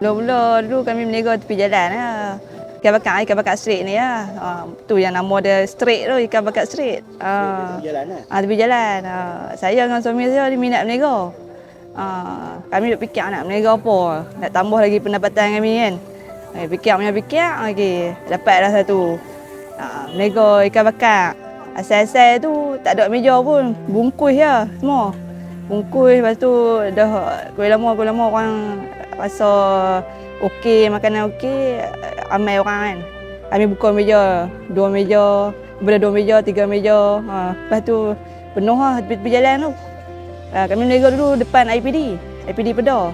Mula-mula dulu kami berniaga tepi jalan lah. Ikan bakar street ni lah. Tu yang nama dia street tu, ikan bakar street. Tepi jalan lah? Tepi jalan. Saya dengan suami saya dia minat berniaga. Kami duk fikir nak berniaga apa. Nak tambah lagi pendapatan kami kan. Fikir lagi. Dapatlah satu. Berniaga ikan bakar. Asal-asal tu tak ada meja pun. Bungkus je semua. Bungkus, lepas tu dah kuih lama orang rasa okey, makanan okey, ramai orang kan. Kami buka meja, 2 meja, daripada 2 meja, 3 meja. Lepas tu penuh lah tepi jalan tu. Kami berniaga dulu depan IPD Pedah.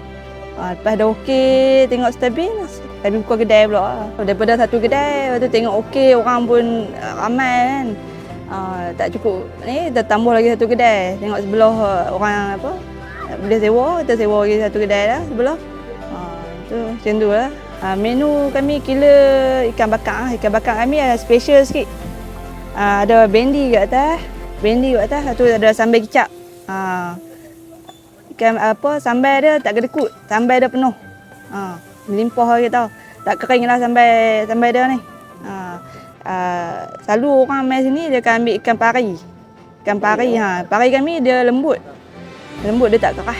Lepas dah okey, tengok stabil, kami buka kedai pula. Daripada satu kedai, lepas tu tengok okey, orang pun ramai kan. Tak cukup ni, kita tambah lagi satu kedai. Tengok sebelah orang apa, boleh sewa, kita sewa lagi satu kedai lah sebelah. Tu macam tu lah. Menu kami kila ikan bakar. Ikan bakar kami ada special sikit. Ada bendi kat atas. Lepas tu ada sambal kicap. Ikan apa, sambal dia tak kedekut. Sambal dia penuh. Melimpah lagi tau. Tak kering lah sambal dia ni. Selalu orang main sini dia akan ambil ikan pari. Pari kami dia lembut. Dia tak keras.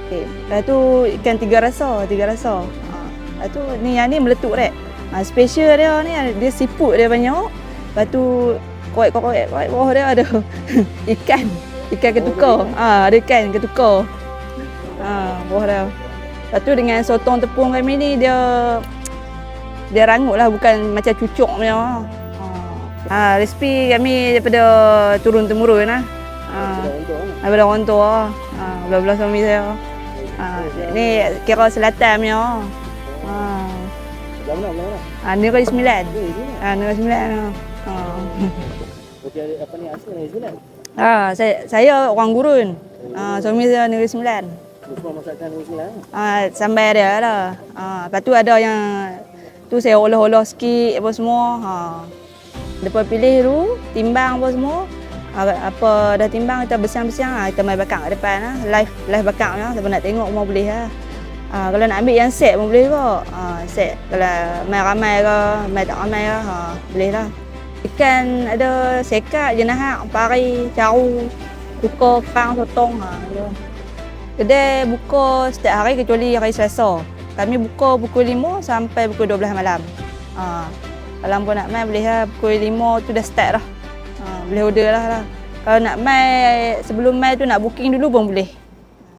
Okay. Lepas tu ikan tiga rasa. Lepas tu yang ni meletup rek. Special dia ni dia siput dia banyak. Lepas tu korek bawah dia ada ikan ketukar. Ada ikan ketukar. Bawah dia. Lepas tu dengan sotong tepung kami ni dia rangut lah, bukan macam cucuk punya. Resipi kami daripada turun-temurun lah. Daripada orang tua. Belah-belah suami saya. Ni kira selatan punya. Negeri Sembilan. Negeri Sembilan. Okey, apa ni asal Negeri Sembilan? Saya orang Gurun. Suami saya Negeri Sembilan. Semua masakan Negeri Sembilan? Sambal dia lah. Lepas tu ada yang tu saya olah-olah sikit apa semua. Lepas pilih dulu, timbang apa semua. Apa dah timbang kita bersiang-bersiang kita mai bakar kat depan lah. Live bakar lah. Siapa nak tengok semua boleh lah. Kalau nak ambil yang set pun boleh juga. Set kalau mai ramai ke, mai tak ramai ke, boleh lah. Ikan ada sekat, jenahak, pari, caru, kuka, kerang, sotong. Kedai buka setiap hari kecuali hari Selasa. Kami buka pukul 5 sampai pukul 12 malam. Kalau pun nak mai boleh lah, pukul 5 tu dah start dah. Boleh order lah. Kalau nak mai, sebelum mai tu nak booking dulu pun boleh.